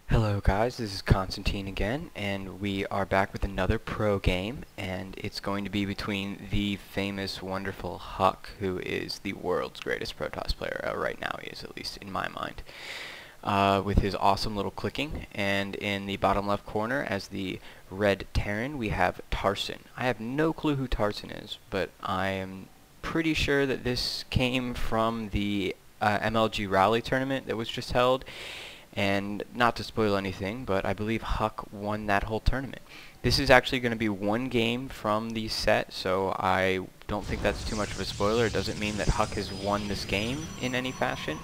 Hello guys, this is Constantine again, and we are back with another pro game, and it's going to be between the famous, wonderful Huck, who is the world's greatest Protoss player. Right now he is, at least in my mind. With his awesome little clicking, and in the bottom left corner as the red Terran we have Tarson. I have no clue who Tarson is, but I am pretty sure that this came from the MLG Rally tournament that was just held. And not to spoil anything, but I believe Huck won that whole tournament. This is actually going to be one game from the set, so I don't think that's too much of a spoiler. It doesn't mean that Huck has won this game in any fashion.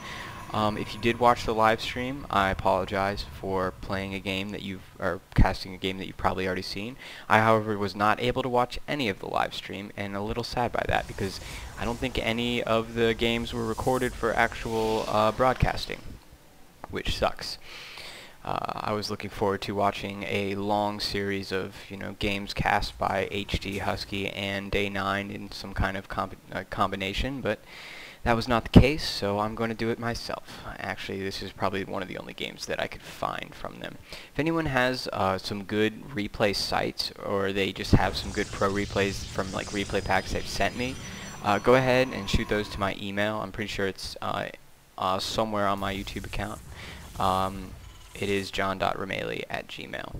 If you did watch the live stream, I apologize for playing a game that or casting a game that you've probably already seen. I, however, was not able to watch any of the live stream, and a little sad by that because I don't think any of the games were recorded for actual broadcasting, which sucks. I was looking forward to watching a long series of games cast by HD Husky and Day 9 in some kind of combination, but that was not the case, so I'm going to do it myself. Actually, this is probably one of the only games that I could find from them. If anyone has some good replay sites, or they just have some good pro replays from like replay packs they've sent me, go ahead and shoot those to my email. I'm pretty sure it's somewhere on my YouTube account. It is john.ramaley@gmail.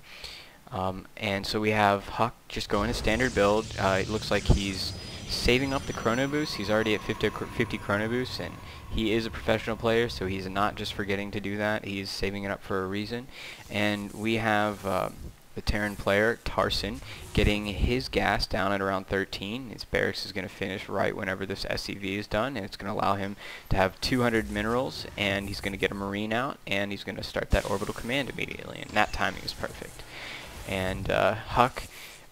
And so we have Huck just going a standard build. It looks like he's saving up the chrono boost. He's already at 50 chrono boosts, and he is a professional player, so he's not just forgetting to do that. He's saving it up for a reason. And we have the Terran player, Tarson, getting his gas down at around 13. His barracks is going to finish right whenever this SCV is done, and it's going to allow him to have 200 minerals, and he's going to get a Marine out, and he's going to start that orbital command immediately, and that timing is perfect. And Huck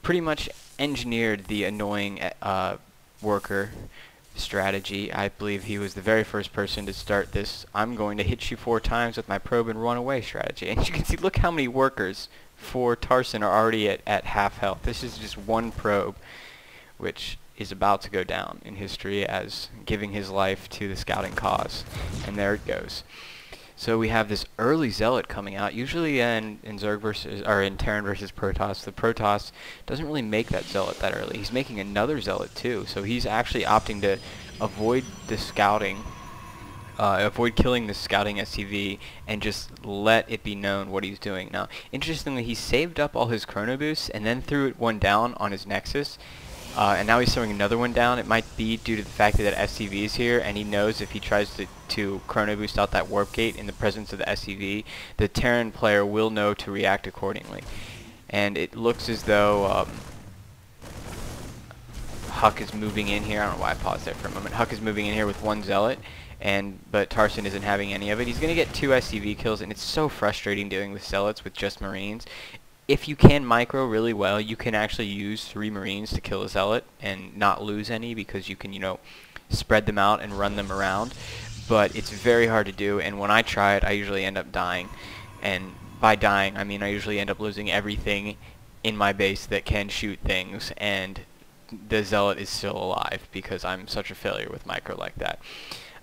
pretty much engineered the annoying worker strategy. I believe he was the very first person to start this "I'm going to hit you 4 times with my probe and run away" strategy. And you can see, look how many workers for Tarson are already at half health. This is just one probe, which is about to go down in history as giving his life to the scouting cause. And there it goes. So we have this early Zealot coming out. Usually in Zerg versus, or in Terran versus Protoss, the Protoss doesn't really make that Zealot that early. He's making another Zealot too, so he's actually opting to avoid the scouting, avoid killing the scouting SCV, and just let it be known what he's doing. Now, interestingly, he saved up all his chrono boosts and then threw one down on his Nexus. And now he's throwing another one down. It might be due to the fact that SCV is here, and he knows if he tries to chrono boost out that warp gate in the presence of the SCV, the Terran player will know to react accordingly. And it looks as though Huck is moving in here. I don't know why I paused there for a moment. Huck is moving in here with one Zealot, but Tarson isn't having any of it. He's going to get 2 SCV kills, and it's so frustrating dealing with Zealots with just Marines. If you can micro really well, you can actually use 3 Marines to kill a Zealot and not lose any, because you can, spread them out and run them around. But it's very hard to do, and when I try it, I usually end up dying. And by dying, I mean I usually end up losing everything in my base that can shoot things, and the Zealot is still alive because I'm such a failure with micro like that.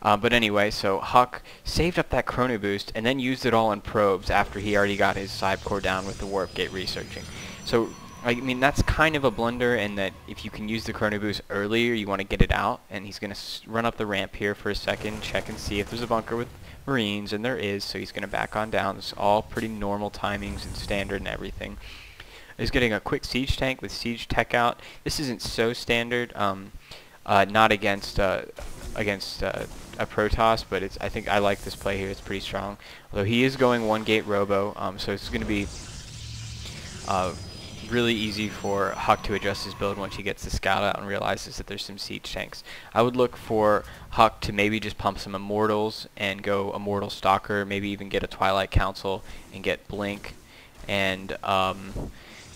But anyway, so Huck saved up that chrono boost and then used it all on probes after he already got his side core down with the warp gate researching. So, I mean, that's kind of a blunder in that if you can use the chrono boost earlier, you want to get it out. And he's going to run up the ramp here for a second, check and see if there's a bunker with Marines, and there is, so he's going to back on down. It's all pretty normal timings and standard and everything. He's getting a quick siege tank with siege tech out. This isn't so standard, not against a Protoss, but I think I like this play here. It's pretty strong. Although he is going 1 gate robo, so it's going to be really easy for Huck to adjust his build once he gets the scout out and realizes that there's some siege tanks. I would look for Huck to maybe just pump some Immortals and go Immortal Stalker, maybe even get a Twilight Council and get Blink. And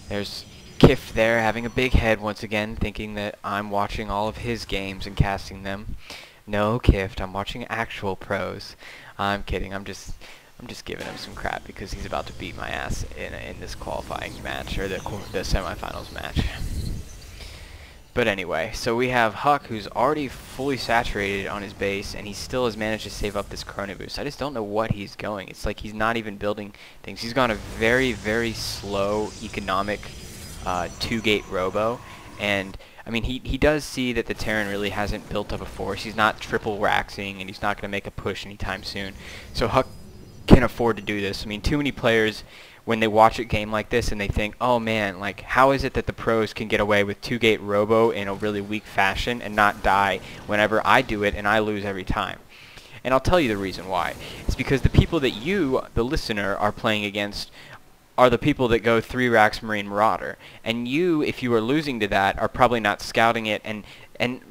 there's Kif there having a big head once again, thinking that I'm watching all of his games and casting them. No, Kift, I'm watching actual pros. I'm kidding. I'm just giving him some crap because he's about to beat my ass in this qualifying match, or the semifinals match. But anyway, so we have Huck, who's already fully saturated on his base, and he still has managed to save up this Chrono Boost. I just don't know what he's going. It's like he's not even building things. He's gone a very, very slow, economic 2-gate Robo, and I mean, he does see that the Terran really hasn't built up a force. He's not triple raxing, and he's not going to make a push anytime soon. So Huck can afford to do this. I mean, too many players, when they watch a game like this and they think, oh man, like how is it that the pros can get away with 2-gate Robo in a really weak fashion and not die whenever I do it and I lose every time? And I'll tell you the reason why. It's because the people that you, the listener, are playing against are the people that go 3 racks Marine Marauder. And you, if you are losing to that, are probably not scouting it, and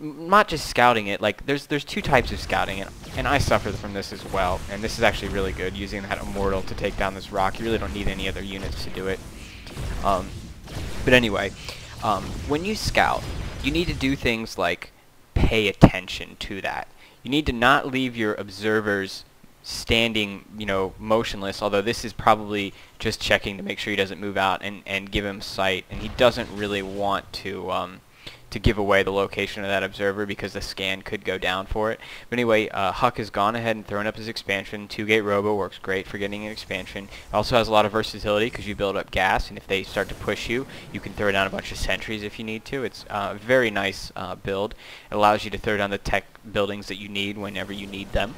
not just scouting it, like there's 2 types of scouting, and I suffer from this as well, and this is actually really good, using that Immortal to take down this rock. You really don't need any other units to do it. But anyway, when you scout, you need to do things like pay attention to that. You need to not leave your observers standing, you know, motionless, although this is probably just checking to make sure he doesn't move out and give him sight, and he doesn't really want to give away the location of that observer because the scan could go down for it. But anyway, Huck has gone ahead and thrown up his expansion. 2-gate Robo works great for getting an expansion. It also has a lot of versatility because you build up gas, and if they start to push you, you can throw down a bunch of sentries if you need to. It's a very nice build. It allows you to throw down the tech buildings that you need whenever you need them.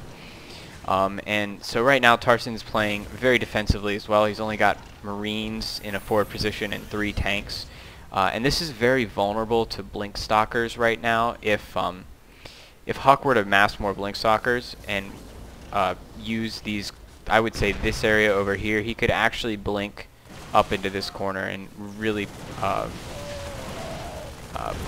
And so right now Tarson's playing very defensively as well. He's only got Marines in a forward position and 3 tanks. And this is very vulnerable to Blink Stalkers right now. If Huck were to mass more Blink Stalkers and use these, I would say this area over here, he could actually blink up into this corner and really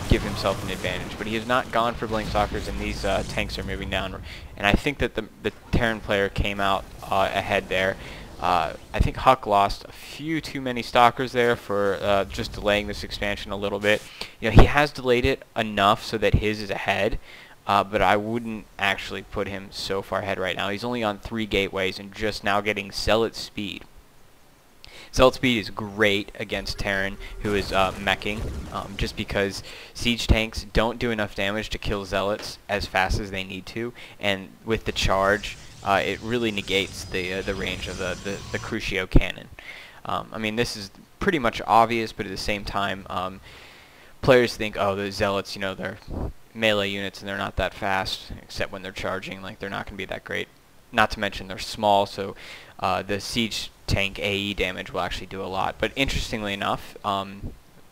give himself an advantage. But he has not gone for Blink Stalkers, and these tanks are moving down. And I think that the Terran player came out ahead there. I think Huck lost a few too many Stalkers there for just delaying this expansion a little bit. You know, he has delayed it enough so that his is ahead, but I wouldn't actually put him so far ahead right now. He's only on 3 gateways and just now getting Zealot speed. Zealot speed is great against Terran, who is meching, just because siege tanks don't do enough damage to kill Zealots as fast as they need to, and with the charge, it really negates the range of the Crucio cannon. I mean, this is pretty much obvious, but at the same time, players think, oh, the Zealots, you know, they're melee units and they're not that fast, except when they're charging. Like, they're not going to be that great. Not to mention they're small, so the siege tank AE damage will actually do a lot. But interestingly enough,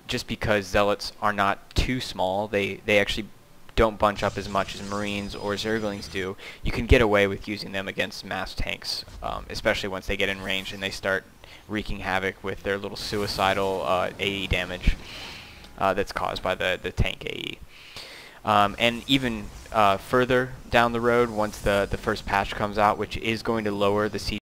just because Zealots are not too small, they actually don't bunch up as much as Marines or Zerglings do. You can get away with using them against mass tanks, especially once they get in range and they start wreaking havoc with their little suicidal AE damage that's caused by the tank AE. And even further down the road, once the first patch comes out, which is going to lower the siege